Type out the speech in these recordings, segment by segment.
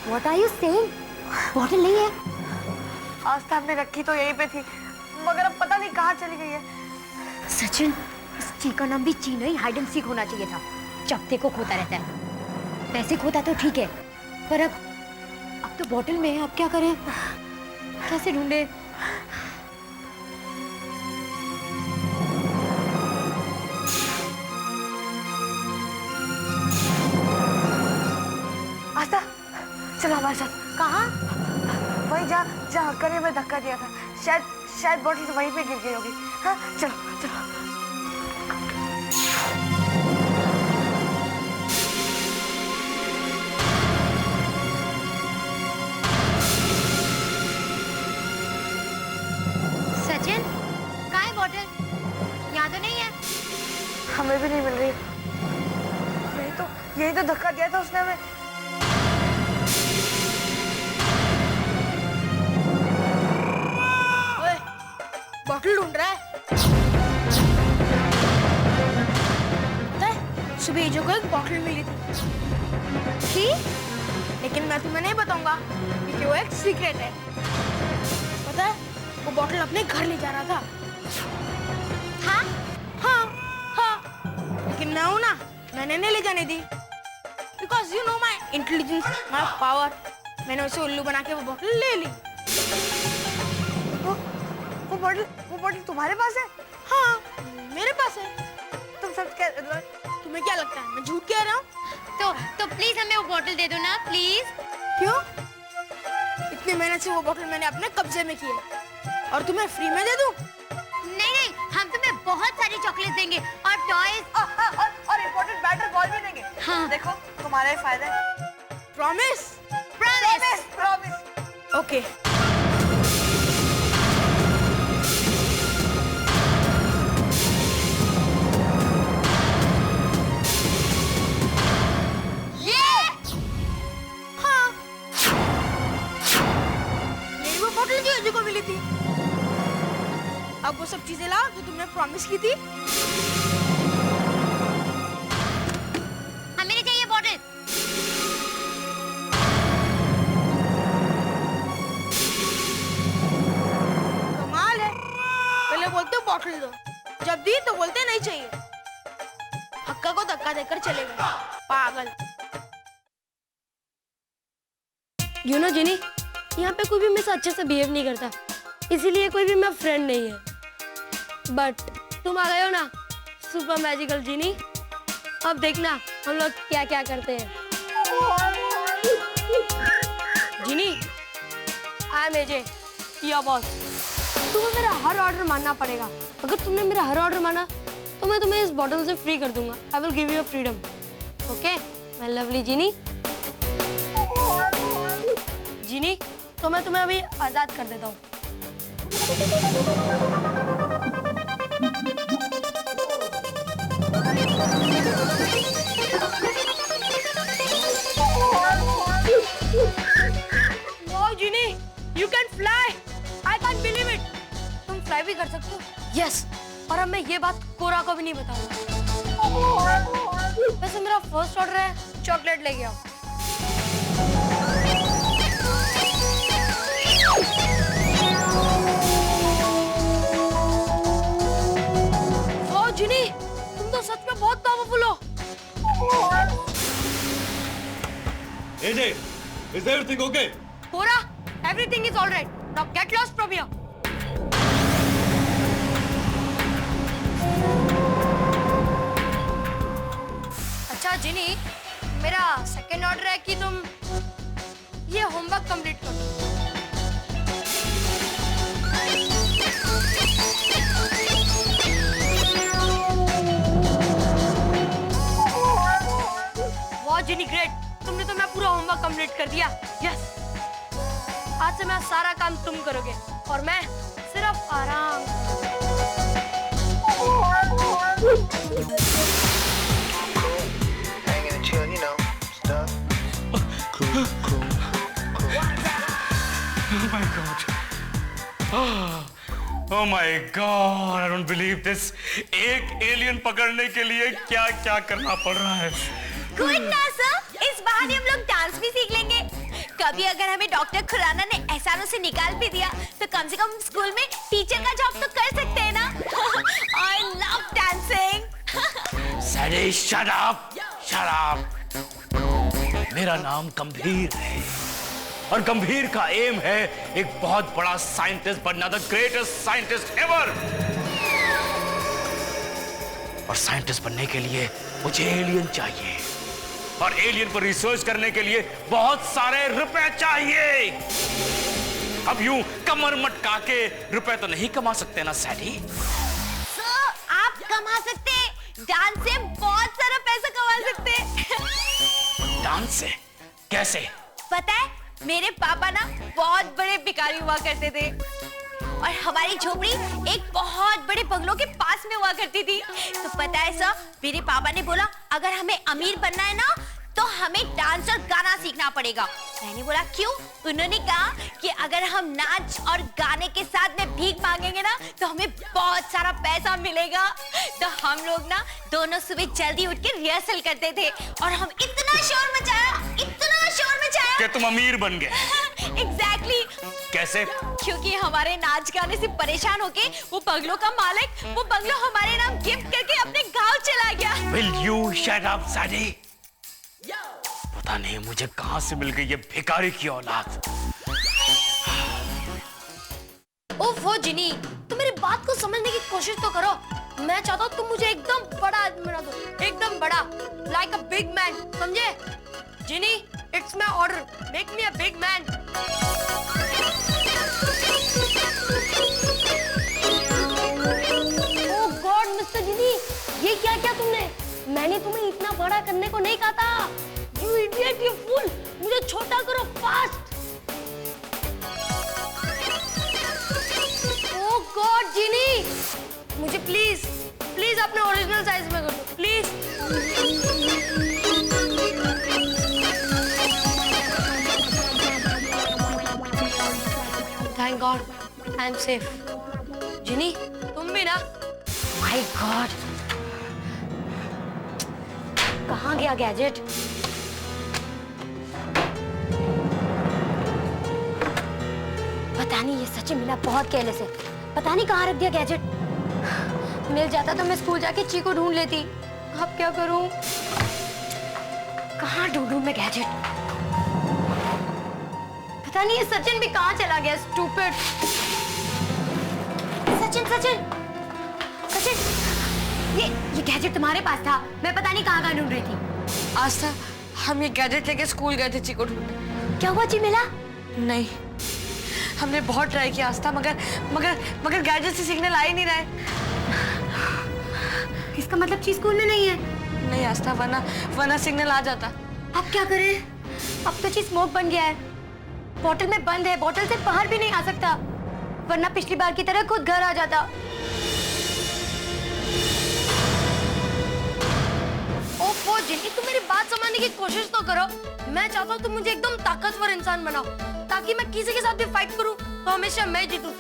What are you saying? Bottle नहीं है। आस्था हमने रखी तो यहीं पे थी, मगर अब पता नहीं कहाँ चली गई है। सचिन, इस ची का नाम भी ची नहीं, हाइड एंड सीक होना चाहिए था। जब देखो खोता रहता है। वैसे खोता तो ठीक है, पर अब तो बॉटल में है, अब क्या करें? कैसे ढूंढे? आस्था, चलो हमारे साथ। कहाँ? वही जहाँ हक्कर ने हमें धक्का दिया था। शायद बॉटल तो वहीं पे गिर गई होगी। हाँ, चलो चलो। सचिन, कहाँ है बॉटल? यहाँ तो नहीं है। हमें भी नहीं मिल रही। यही तो धक्का दिया था उसने हमें। ओए, बॉटल ढूंढ रहा है। पता है, सुबह जो को एक बॉटल मिली थी, लेकिन मैं तुम्हें नहीं बताऊंगा क्योंकि वो एक सीक्रेट है। पता है, वो बॉटल अपने घर ले जा रहा था। हाँ? हाँ, लेकिन मैं हूं ना, मैंने नहीं ले जाने दी। Because you know my intelligence, my power. मैंने उसे उल्लू बना के वो बॉटल ले ली। वो बॉटल तुम्हारे पास है? हाँ, मेरे पास है। तुम सच कह, तुम्हें क्या लगता है मैं झूठ कह रहा हूँ? तो प्लीज हमें वो बॉटल दे दो ना, प्लीज। क्यों? इतनी मेहनत से वो बॉटल मैंने अपने कब्जे में की है और तुम्हें फ्री में दे दूँ? नहीं, हम तुम्हें बहुत सारी चॉकलेट देंगे और टॉयज और इम्पोर्टेंट बैटर बॉल भी देंगे। हाँ। देखो, तुम्हारा ही फायदा है। प्रॉमिस? प्रॉमिस। ओके। हाँ, यही वो बॉटल जो अजय को मिली थी। अब वो सब चीजें लाओ जो तुमने प्रॉमिस की थी। हमें नहीं चाहिए बॉटल। कमाल है, पहले बोलते बॉटल दो, जब दी तो बोलते नहीं चाहिए। हक्का को धक्का देकर चले गए, पागल। यू नो जिनी, यहाँ पे कोई भी मेरे से अच्छे से बिहेव नहीं करता, इसीलिए कोई भी मेरा फ्रेंड नहीं है। बट तुम आ गए हो ना, सुपर मैजिकल जिनी। अब देखना हम लोग क्या क्या करते हैं। Genie, I am AJ, your boss. तुम्हें मेरा हर ऑर्डर मानना पड़ेगा। अगर तुमने मेरा हर ऑर्डर माना तो मैं तुम्हें इस बॉटल से फ्री कर दूंगा। I will give you freedom. Okay my lovely Genie. Genie, तो मैं तुम्हें अभी आजाद कर देता हूँ। Wow Genie, you can fly. I can't believe it. तुम फ्लाई भी कर सकते हो? यस। और अब मैं ये बात कोरा को भी नहीं बताऊंगा। वैसे मेरा फर्स्ट ऑर्डर है चॉकलेट लेके आओ। वाओ जिनी, तुम तो सच में बहुत पावरफुल हो। AJ, is everything okay? Quora, everything is all right. Now get lost from here. अच्छा जिनी, मेरा सेकंड ऑर्डर है कि तुम ये होमवर्क कंप्लीट कर दो। वाह जिनी, ग्रेट। तुमने तो मैं पूरा होमवर्क कंप्लीट कर दिया। यस, आज से मैं सारा काम तुम करोगे और मैं सिर्फ आराम। Hanging and chilling, you know, stuff. Cool. Oh my God. Oh my God, I don't believe this. एक एलियन पकड़ने के लिए क्या क्या करना पड़ रहा है। गुड ना सर, इस बहाने हम लोग डांस भी सीख लेंगे। कभी अगर हमें डॉक्टर खुराना ने एहसानों से निकाल भी दिया तो कम से कम स्कूल में टीचर का जॉब तो कर सकते हैं ना। I love dancing। सैडी shut up, shut up. मेरा नाम गंभीर है और गंभीर का एम है एक बहुत बड़ा साइंटिस्ट बनना, द ग्रेटेस्ट साइंटिस्ट एवर। और साइंटिस्ट बनने के लिए मुझे एलियन चाहिए और एलियन पर रिसर्च करने के लिए बहुत सारे रुपए चाहिए। अब यूं कमर मटका के रुपए तो नहीं कमा सकते ना सैडी। आप कमा सकते हैं, डांस से बहुत सारा पैसा कमा सकते हैं। डांस से कैसे? पता है मेरे पापा ना बहुत बड़े भिखारी हुआ करते थे और हमारी झोपड़ी एक बहुत बड़े बंगलों के पास में हुआ करती थी। तो पता है सर, मेरे पापा ने बोला अगर हमें अमीर बनना है ना तो हमें डांस और गाना सीखना पड़ेगा। मैंने बोला क्यों? उन्होंने कहा कि अगर हम नाच और गाने के साथ में भीख मांगेंगे ना तो हमें बहुत सारा पैसा मिलेगा। तो हम लोग ना दोनों सुबह जल्दी उठ के रिहर्सल करते थे और हम इतना शोर मचाया कि तुम अमीर बन गए। एग्जैक्टली। कैसे? क्योंकि हमारे नाच गाने से परेशान होके वो बंगलों का मालिक वो बंगलो हमारे नाम गिफ्ट करके अपने गांव चला गया। Will you shut up, सैडी? पता नहीं मुझे कहां से मिल गई ये भिखारी की औलाद। ओफो जिनी, तुम मेरी बात को समझने की कोशिश तो करो। मैं चाहता हूँ तुम मुझे एकदम बड़ा आदमी बना दो, एकदम बड़ा, लाइक अ बिग मैन, समझे? Genie, it's my order, make me a big man. Oh God mister Genie, ये क्या किया तुमने? मैंने तुम्हें इतना बड़ा करने को नहीं कहा था। यू इडियट, यू फूल, मुझे छोटा करो फास्ट। ओह गॉड जिनी, मुझे प्लीज प्लीज अपने ओरिजिनल साइज में कर दो, please. Thank God I am safe. Genie, तुम भी ना? माय गॉड, कहाँ गया गैजेट? पता नहीं, ये सच में मिला बहुत केयरलेस है। पता नहीं कहाँ रख दिया गैजेट। मिल जाता तो मैं स्कूल जाके चीकू ढूंढ लेती। अब क्या करूं? कहाँ ढूंढूं मैं गैजेट? पता नहीं ये सचिन भी कहाँ चला गया, स्टूपिड। सचिन सचिन सचिन, ये गैजेट तुम्हारे पास था, मैं पता नहीं कहाँ ढूंढ रही थी। आस्था, हम ये गैजेट लेके स्कूल गए थे चीकू ढूंढने। क्या हुआ चिमेला? नहीं, हमने बहुत ट्राई किया आस्था, मगर गैजेट से सिग्नल आ ही नहीं रहे। इसका मतलब चीज स्कूल में नहीं है? नहीं आस्था, वरना सिग्नल आ जाता। अब क्या करें? अब तो चीज स्मोक बन गया है, बोतल में बंद है, बोतल से बाहर भी नहीं आ सकता, वरना पिछली बार की तरह खुद घर आ जाता। ओफो जिनी, तुम मेरी बात समझने की कोशिश तो करो। मैं चाहता हूँ तुम मुझे एकदम ताकतवर इंसान बनाओ, ताकि मैं किसी के साथ भी फाइट करूं तो हमेशा मैं जीतूं।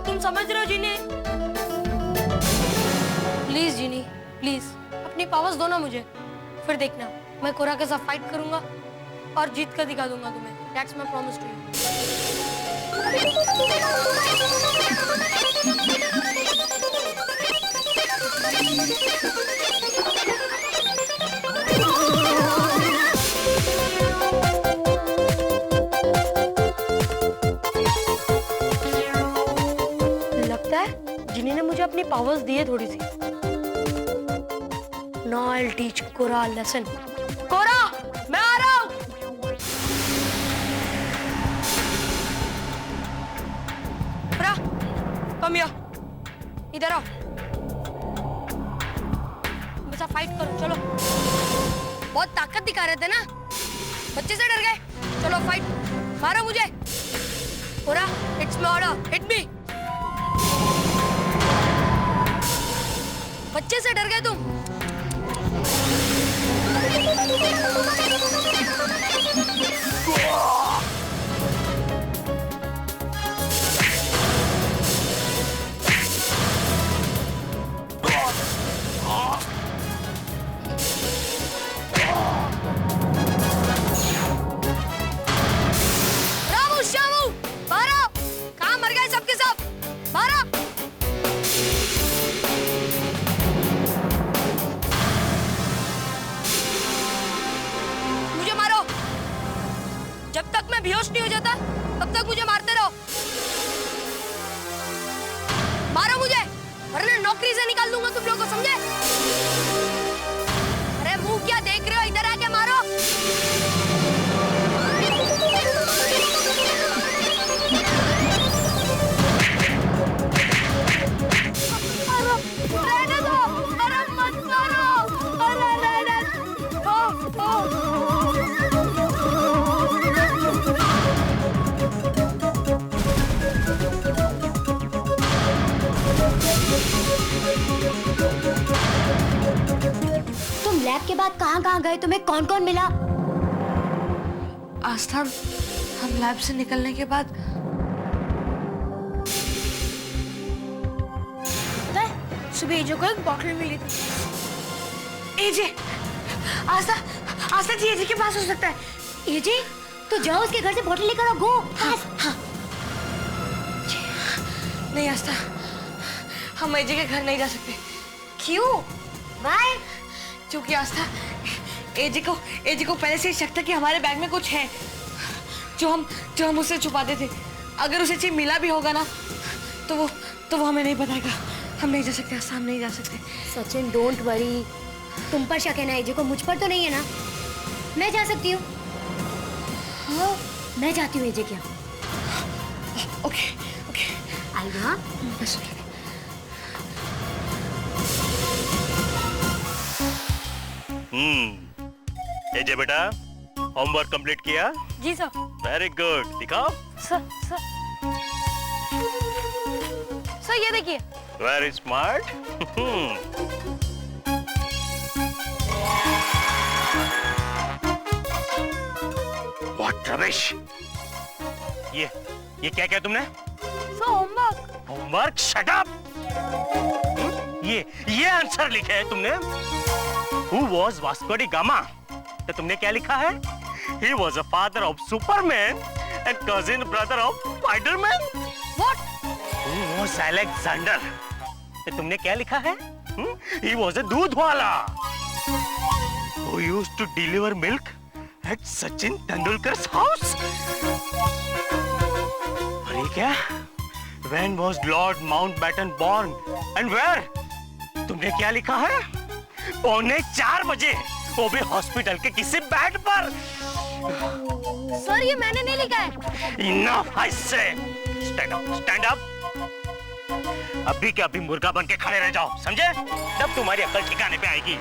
तुम समझ रहे हो जिनी? प्लीज जिनी, प्लीज अपनी पावर्स दो ना मुझे, फिर देखना मैं कोरा के साथ फाइट करूंगा और जीत कर दिखा दूंगा तुम्हें। That's my promise to you. लगता है जिनी ने मुझे अपनी पावर्स दी है थोड़ी सी। Now I'll teach Quora a lesson. कोरा, मैं आ रहा हूँ। कोरा, come here. इधर आओ। मेरे साथ फाइट करो, चलो। बहुत ताकत दिखा रहे थे ना, बच्चे से डर गए। चलो फाइट, मारो मुझे। कोरा, it's my order, hit me. बच्चे से डर गए तुम? मैं बेहोश नहीं हो जाता तब तक मुझे मारते रहो। मारो मुझे, वरना नौकरी से निकाल दूंगा तुम लोगों को, समझे? अरे मुंह क्या देख रहे हो, इधर आके मारो। रहने दो, अरे मत मारो, अरे रहने दो। तुम लैब के बाद कहाँ गए? तुम्हें कौन कौन मिला? आस्था, हम लैब से निकलने के बाद पता है सुबह एजे को एक बॉटल मिली थी। एजे, आस्था जी एजे के पास हो सकता है। एजे, तो जाओ उसके घर से बॉटल लेकर आओ, गो। हाँ। नहीं आस्था, हम एजे के घर नहीं जा सकते। क्यों? वाई? क्योंकि आस्था, एजे को पहले से ही शक था कि हमारे बैग में कुछ है जो हम उससे छुपाते थे। अगर उसे चीज मिला भी होगा ना तो वो हमें नहीं बताएगा। हम नहीं जा सकते आस्था, हम नहीं जा सकते। Sachin, don't worry. तुम पर शक है ना एजे को, मुझ पर तो नहीं है ना? मैं जा सकती हूँ। हाँ, मैं जाती हूँ एजे के यहाँ। ओके ओके, आई ना? बस एजे बेटा, होमवर्क कंप्लीट किया? जी सर। वेरी गुड, दिखाओ। सर ये देखिए। Very smart. What rubbish! ये क्या किया तुमने? Sir homework. Homework? Shut up! ये आंसर लिखे है तुमने? Who was Vasco da Gama? तो तुमने क्या लिखा है? He was a father of Superman and cousin brother of Spider-Man. What? Who was Alexander? तो तुमने क्या लिखा है? He was a दूध वाला who used to deliver milk at Sachin Tendulkar's house. और ये क्या? When was Lord Mountbatten born and where? तुमने क्या लिखा है? 3:45 बजे, वो भी हॉस्पिटल के किसी बेड पर। सर ये मैंने नहीं लिखा है। Enough, I say. Stand up, stand up. अभी के अभी मुर्गा बन के खड़े रह जाओ, समझे? तब तुम्हारी अकल ठिकाने पे आएगी।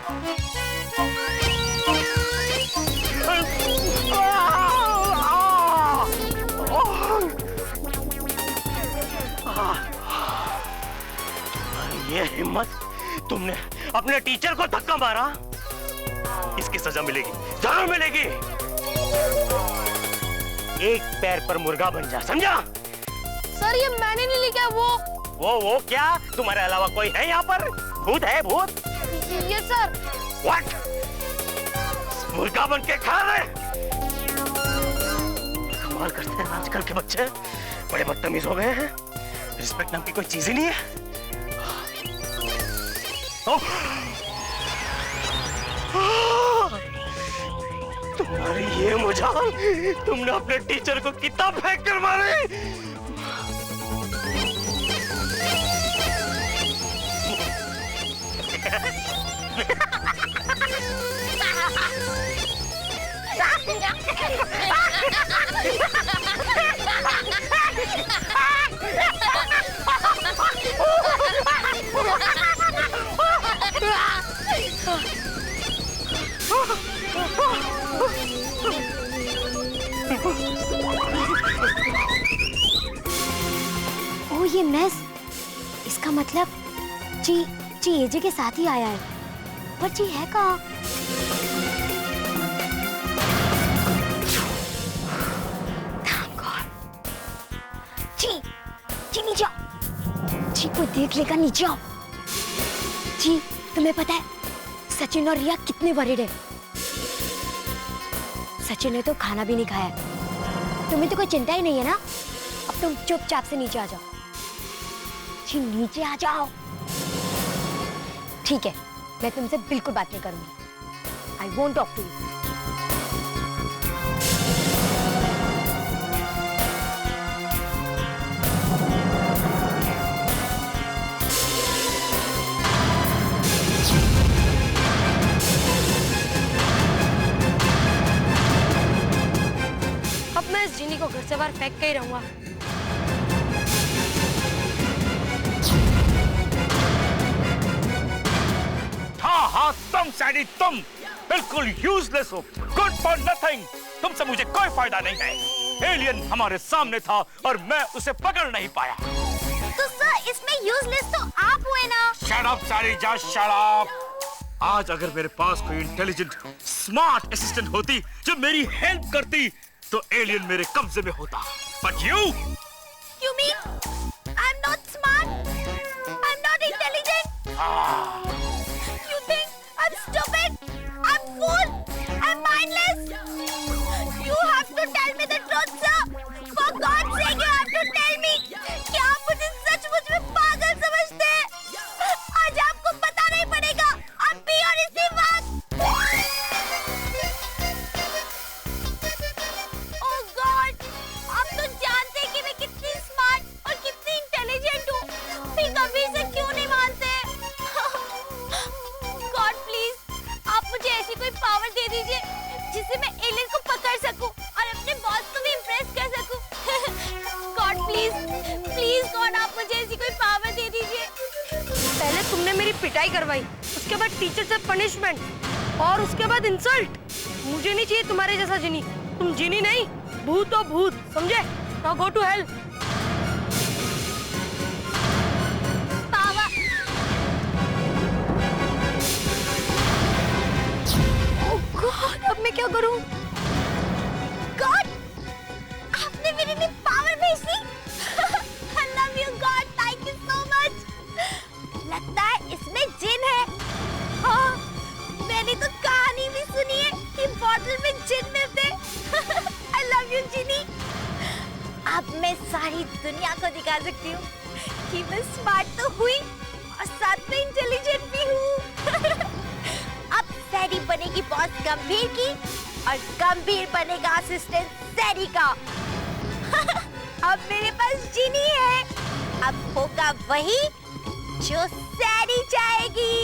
ये हिम्मत, तुमने अपने टीचर को धक्का मारा, इसकी सजा मिलेगी, जरूर मिलेगी। एक पैर पर मुर्गा बन जा, समझा? सर ये मैंने नहीं लिखा है। वो क्या? तुम्हारे अलावा कोई है यहाँ पर? भूत है, भूत? ये सर। What? मुर्गा बन के खा रहे? कमाल करते हैं आजकल के बच्चे, बड़े बदतमीज हो गए हैं। रिस्पेक्ट नाम की कोई चीज ही नहीं है। तुम्हारी ये मजाल, तुमने अपने टीचर को किताब फेंक कर मारे। ओ ये मेस, इसका मतलब ची एजे के साथ ही आया है। पर ची है कहाँ? ची नीचे आओ। ची को देख लेगा, नीचे आओ। ची, तुम्हें पता है सचिन और रिया कितने वरीड है? सचिन ने तो खाना भी नहीं खाया। तुम्हें तो कोई चिंता ही नहीं है ना? अब तुम चुपचाप से नीचे आ जाओ। जी नीचे आ जाओ। ठीक है, मैं तुमसे बिल्कुल बात नहीं करूंगी। I won't talk to you. इस जिनी को घर से बाहर फेंक के ही रहूंगा। हाँ, तुम सैडी, तुम बिल्कुल यूजलेस हो, गुड फॉर नथिंग। तुमसे मुझे कोई फायदा नहीं है। एलियन हमारे सामने था और मैं उसे पकड़ नहीं पाया। तो सर इसमें यूजलेस तो आप हुए ना। Shut up सैडी, just shut up. आज अगर मेरे पास कोई इंटेलिजेंट स्मार्ट असिस्टेंट होती जो मेरी हेल्प करती तो एलियन मेरे कब्जे में होता। But you mean I am not smart, I am not intelligent. You think I'm stupid? I'm fool? I'm mindless? You have to tell me the truth, sir. For God's sake, you have to tell me. क्या आप मुझे सचमुच में पागल समझते हैं? आज आपको बताना ही पड़ेगा। अब भी और इसी बात। Oh God, आप तो जानते हैं कि मैं कितनी स्मार्ट और कितनी इंटेलिजेंट हूँ। फिर कभी से क्यों नहीं मानते? गॉड प्लीज आप मुझे ऐसी कोई पावर दे दीजिए जिससे मैं एलियन को पकड़ सकूं और अपने बॉस को भी इम्प्रेस कर सकूं। गॉड प्लीज गॉड आप मुझे ऐसी कोई पावर दे दीजिए। पहले तुमने मेरी पिटाई करवाई, उसके बाद टीचर से पनिशमेंट और उसके बाद इंसल्ट। मुझे नहीं चाहिए तुम्हारे जैसा जिनी। तुम जिनी नहीं, भूत हो भूत, समझे? Now go to hell. God अब मैं क्या करूं? गॉड आपने मेरे लिए पावर भेजी। I love you God, thank you so much। लगता है इसमें जिन है। हाँ, मैंने तो कहानी भी सुनी है कि बॉटल में जिन मिलते। I love you जिनी। अब मैं सारी दुनिया को दिखा सकती हूँ कि मैं स्मार्ट तो हुई और साथ में इंटेलिजेंट भी हूँ। अब सैडी बनेगी बॉस गंभीर की और गंभीर बनेगा असिस्टेंट सैडी का। अब मेरे पास जिनी है, अब होगा वही जो सैडी चाहेगी।